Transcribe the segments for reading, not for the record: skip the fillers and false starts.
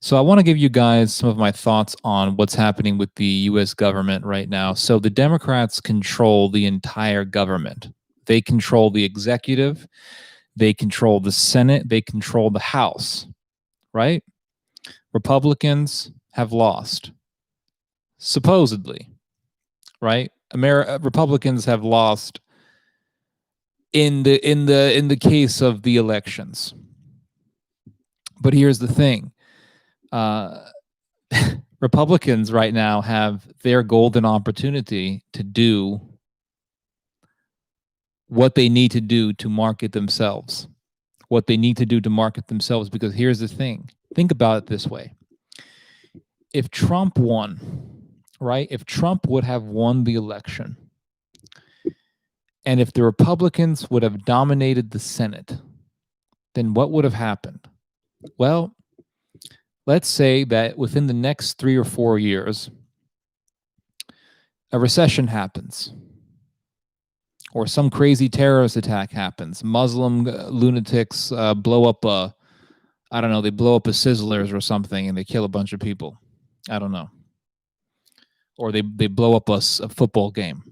So I want to give you guys some of my thoughts on what's happening with the US government right now. So the Democrats control the entire government. They control the executive, they control the Senate, they control the House, right? Republicans have lost, supposedly, right? Republicans have lost in the case of the elections. But here's the thing. Republicans right now have their golden opportunity to do what they need to do to market themselves. What they need to do to market themselves, because here's the thing. Think about it this way. If Trump won, right? If Trump would have won the election, and if the Republicans would have dominated the Senate, then what would have happened? Well, let's say that within the next 3 or 4 years, a recession happens, or some crazy terrorist attack happens. Muslim lunatics blow up they blow up a Sizzlers or something and they kill a bunch of people. I don't know. Or they blow up a football game.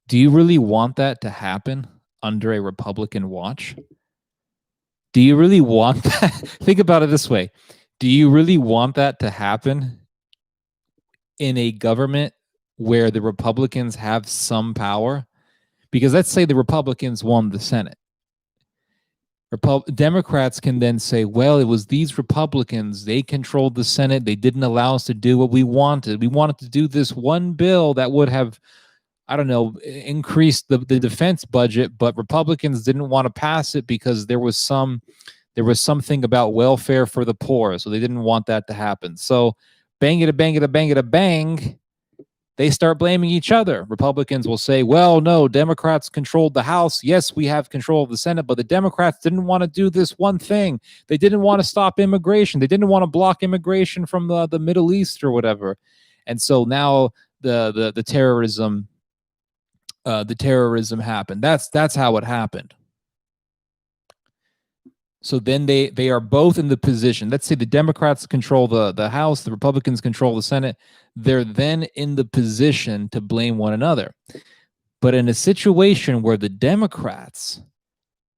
Do you really want that to happen under a Republican watch? Do you really want that? Think about it this way. Do you really want that to happen in a government where the Republicans have some power? Because let's say the Republicans won the Senate. Democrats can then say, well, it was these Republicans. They controlled the Senate. They didn't allow us to do what we wanted. We wanted to do this one bill that would have, increased the defense budget, but Republicans didn't want to pass it because there was something about welfare for the poor. So they didn't want that to happen. So bang it, a bang it, a bang it, a bang. They start blaming each other. Republicans will say, well, no, Democrats controlled the House. Yes, we have control of the Senate, but the Democrats didn't want to do this one thing. They didn't want to stop immigration. They didn't want to block immigration from the Middle East or whatever. And so now the terrorism happened. That's how it happened. So then they are both in the position. Let's say the Democrats control the House, the Republicans control the Senate. They're then in the position to blame one another. But in a situation where the Democrats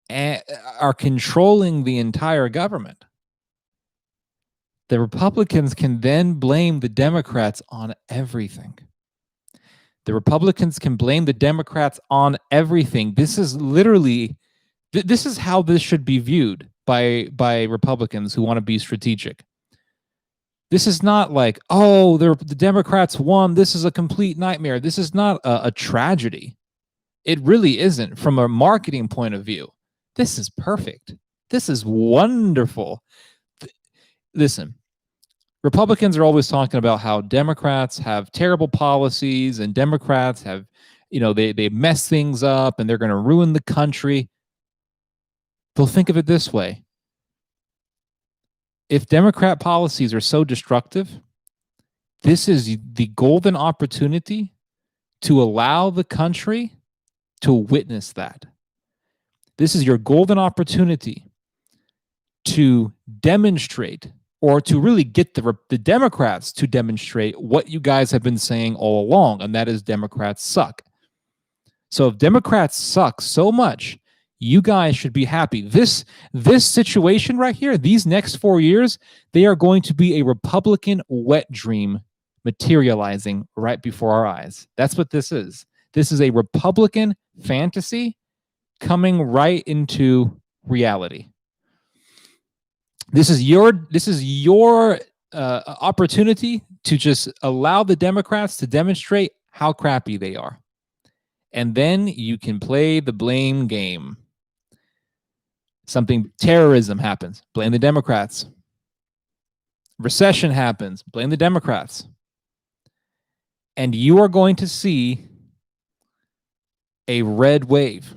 are controlling the entire government, the Republicans can then blame the Democrats on everything. The Republicans can blame the Democrats on everything. This is how this should be viewed by Republicans who want to be strategic. This is not like, oh, the Democrats won. This is a complete nightmare. This is not a tragedy. It really isn't from a marketing point of view. This is perfect. This is wonderful. Listen, Republicans are always talking about how Democrats have terrible policies and Democrats have, they mess things up and they're going to ruin the country. They'll think of it this way. If Democrat policies are so destructive, this is the golden opportunity to allow the country to witness that. This is your golden opportunity to demonstrate, or to really get the Democrats to demonstrate what you guys have been saying all along, and that is Democrats suck. So if Democrats suck so much, you guys should be happy. This situation right here, these next 4 years, they are going to be a Republican wet dream materializing right before our eyes. That's what this is. This is a Republican fantasy coming right into reality. This is your opportunity to just allow the Democrats to demonstrate how crappy they are. And then you can play the blame game. Terrorism happens, blame the Democrats. Recession happens, blame the Democrats. And you are going to see a red wave.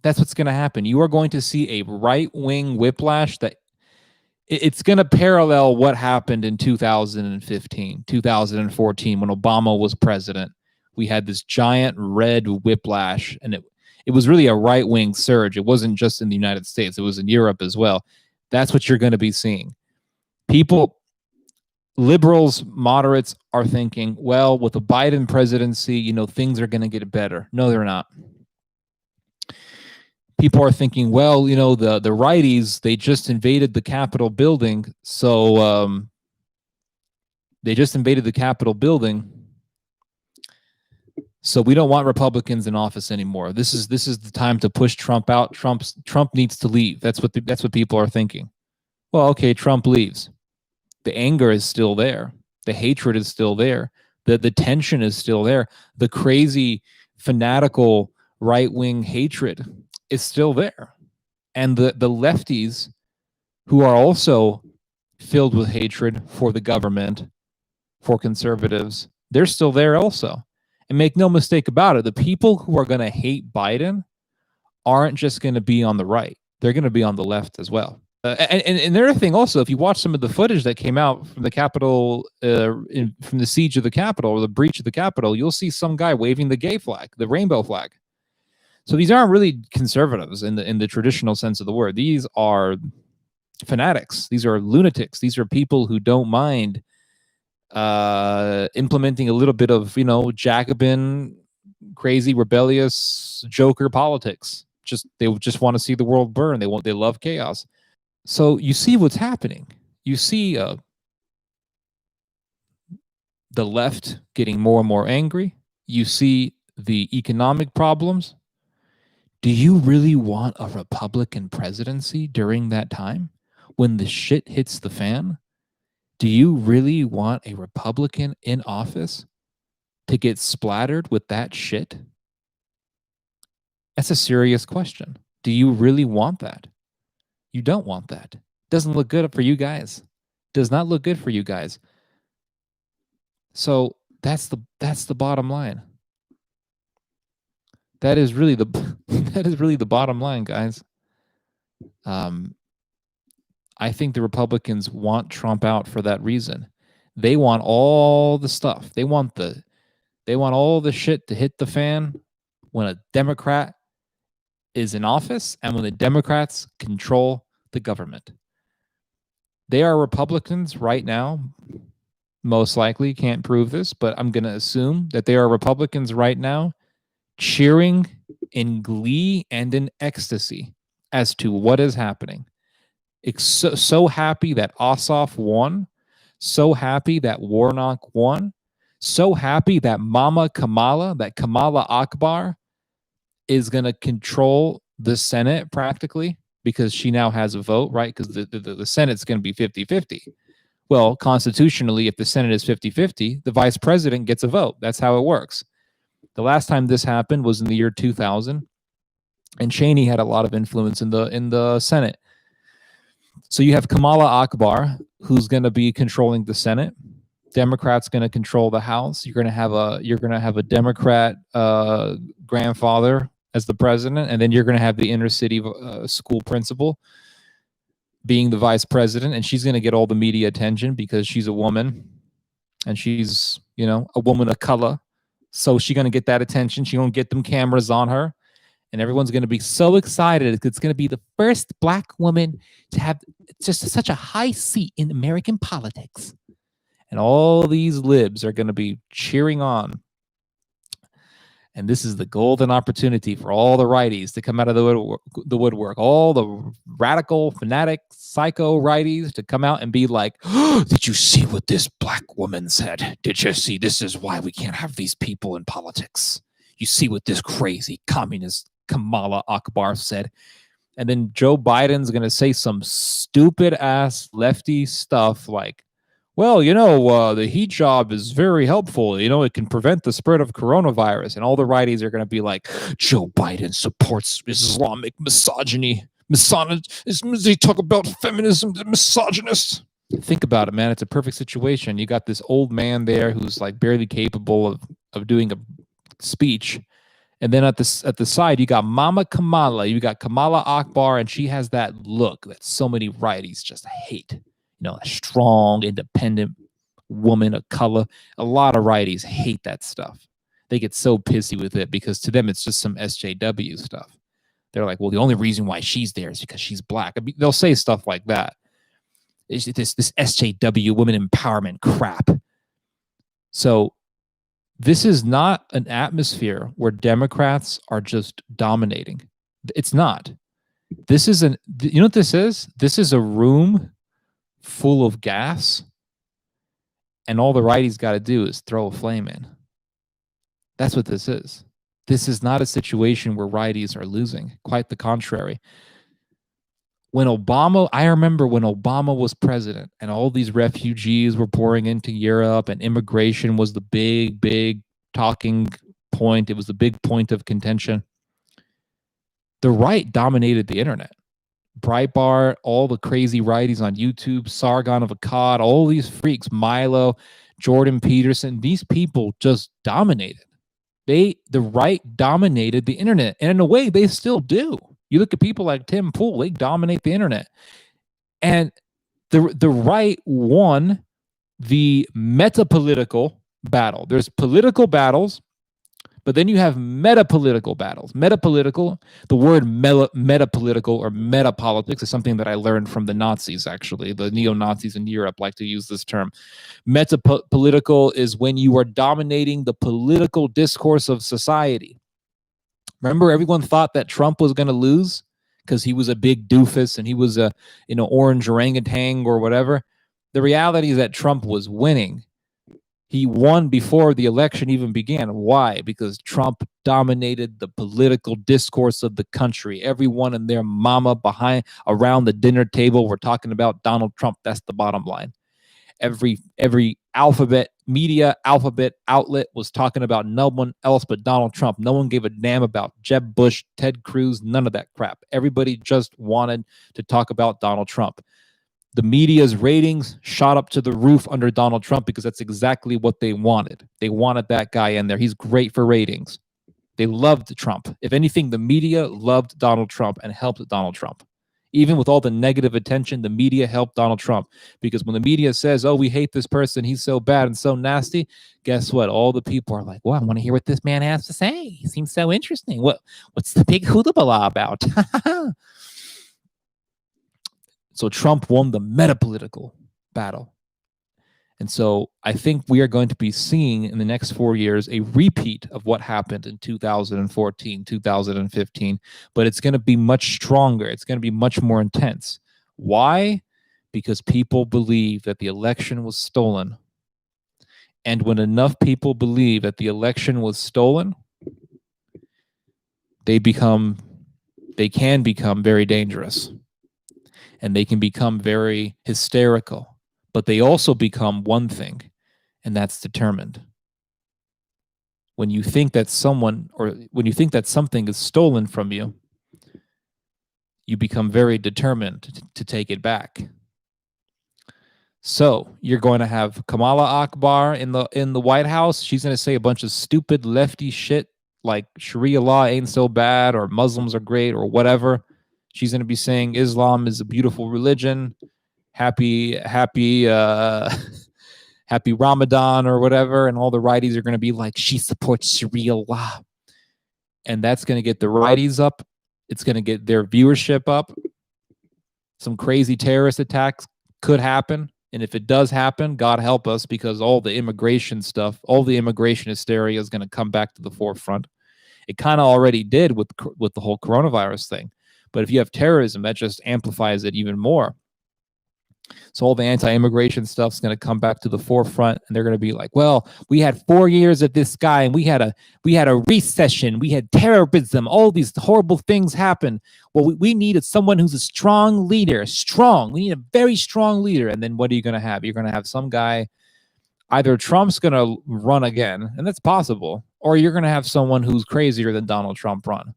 That's what's going to happen. You are going to see a right-wing whiplash that it's going to parallel what happened in 2015, 2014, when Obama was president. We had this giant red whiplash, and it was really a right-wing surge. It wasn't just in the United States. It was in Europe as well. That's what you're going to be seeing. People, liberals, moderates are thinking, well, with the Biden presidency, things are going to get better. No, they're not. People are thinking, well, the righties, they just invaded the Capitol building. So they just invaded the Capitol building. So we don't want Republicans in office anymore. This is the time to push Trump out. Trump needs to leave. That's what people are thinking. Well, okay, Trump leaves. The anger is still there. The hatred is still there. The tension is still there. The crazy, fanatical right-wing hatred is still there. And the lefties, who are also filled with hatred for the government, for conservatives, they're still there also. And make no mistake about it, the people who are going to hate Biden aren't just going to be on the right. They're going to be on the left as well. And another thing also, if you watch some of the footage that came out from the Capitol, from the siege of the Capitol or the breach of the Capitol, you'll see some guy waving the gay flag, the rainbow flag. So these aren't really conservatives in the traditional sense of the word. These are fanatics. These are lunatics. These are people who don't mind implementing a little bit of, Jacobin, crazy, rebellious Joker politics. They just want to see the world burn. They love chaos. So you see what's happening. You see the left getting more and more angry. You see the economic problems. Do you really want a Republican presidency during that time when the shit hits the fan? Do you really want a Republican in office to get splattered with that shit? That's a serious question. Do you really want that? You don't want that. Doesn't look good for you guys. Does not look good for you guys. So that's the bottom line. That is really the bottom line, guys. I think the Republicans want Trump out for that reason. They want all the stuff. They want all the shit to hit the fan when a Democrat is in office and when the Democrats control the government. They are Republicans right now. Most likely, can't prove this, but I'm going to assume that they are Republicans right now cheering in glee and in ecstasy as to what is happening. So happy that Ossoff won, so happy that Warnock won, so happy that Kamala Akbar is going to control the Senate practically because she now has a vote, right? Because the Senate's going to be 50-50. Well, constitutionally, if the Senate is 50-50, the vice president gets a vote. That's how it works. The last time this happened was in the year 2000, and Cheney had a lot of influence in the Senate. So you have Kamala Akbar, who's going to be controlling the Senate. Democrats going to control the House. You're going to have a Democrat grandfather as the president, and then you're going to have the inner city school principal being the vice president, and she's going to get all the media attention because she's a woman, and she's a woman of color. So she's going to get that attention. She's going to get them cameras on her. And everyone's going to be so excited. It's going to be the first Black woman to have just such a high seat in American politics. And all these libs are going to be cheering on. And this is the golden opportunity for all the righties to come out of the woodwork. All the radical, fanatic, psycho righties to come out and be like, oh, did you see what this Black woman said? Did you see? This is why we can't have these people in politics. You see what this crazy communist Kamala Akbar said. And then Joe Biden's going to say some stupid ass lefty stuff like, well, the hijab is very helpful. It can prevent the spread of coronavirus. And all the righties are going to be like, Joe Biden supports Islamic misogyny. They talk about feminism, the misogynist. Think about it, man. It's a perfect situation. You got this old man there who's like barely capable of doing a speech. And then at the side, you got Mama Kamala. You got Kamala Akbar, and she has that look that so many righties just hate. A strong, independent woman of color. A lot of righties hate that stuff. They get so pissy with it because to them, it's just some SJW stuff. They're like, well, the only reason why she's there is because she's Black. I mean, they'll say stuff like that. this SJW women empowerment crap. So this is not an atmosphere where Democrats are just dominating. It's not. This is you know what this is? This is a room full of gas, and all the righties got to do is throw a flame in. That's what this is. This is not a situation where righties are losing. Quite the contrary. I remember when Obama was president and all these refugees were pouring into Europe and immigration was the big talking point. It was the big point of contention. The right dominated the internet. Breitbart, all the crazy righties on YouTube, Sargon of Akkad, all these freaks, Milo, Jordan Peterson, these people just dominated. The right dominated the internet. And in a way, they still do. You look at people like Tim Pool, they dominate the internet. And the right won the meta-political battle. There's political battles, but then you have meta-political battles. Meta-political, the word meta-political or meta-politics is something that I learned from the Nazis, actually. The neo-Nazis in Europe like to use this term. Meta-political is when you are dominating the political discourse of society. Remember, everyone thought that Trump was going to lose because he was a big doofus and he was a orange orangutan or whatever. The reality is that Trump was winning. He won before the election even began. Why? Because Trump dominated the political discourse of the country. Everyone and their mama around the dinner table were talking about Donald Trump. That's the bottom line. Every alphabet outlet was talking about no one else but Donald Trump. No one gave a damn about Jeb Bush, Ted Cruz, none of that crap. Everybody just wanted to talk about Donald Trump. The media's ratings shot up to the roof under Donald Trump because that's exactly what they wanted. They wanted that guy in there. He's great for ratings. They loved Trump. If anything, the media loved Donald Trump and helped Donald Trump. Even with all the negative attention, the media helped Donald Trump. Because when the media says, oh, we hate this person, he's so bad and so nasty, guess what? All the people are like, well, I want to hear what this man has to say. He seems so interesting. What's the big hoodabala about? So Trump won the meta-political battle. And so I think we are going to be seeing in the next 4 years a repeat of what happened in 2014, 2015, but it's going to be much stronger. It's going to be much more intense. Why? Because people believe that the election was stolen. And when enough people believe that the election was stolen, they can become very dangerous. And they can become very hysterical. But they also become one thing, and that's determined. When you think that something is stolen from you, you become very determined to take it back. So you're going to have Kamala Akbar in the White House. She's going to say a bunch of stupid lefty shit like Sharia law ain't so bad or Muslims are great or whatever. She's going to be saying Islam is a beautiful religion. Happy Ramadan or whatever, and all the righties are going to be like, she supports Sharia law. And that's going to get the righties up. It's going to get their viewership up. Some crazy terrorist attacks could happen. And if it does happen, God help us, because all the immigration stuff, all the immigration hysteria is going to come back to the forefront. It kind of already did with the whole coronavirus thing. But if you have terrorism, that just amplifies it even more. So all the anti-immigration stuff is going to come back to the forefront, and they're going to be like, well, we had 4 years of this guy, and we had a recession, we had terrorism, all these horrible things happen. Well, we needed someone who's a strong leader, we need a very strong leader. And then what are you going to have? You're going to have some guy, either Trump's going to run again, and that's possible, or you're going to have someone who's crazier than Donald Trump run.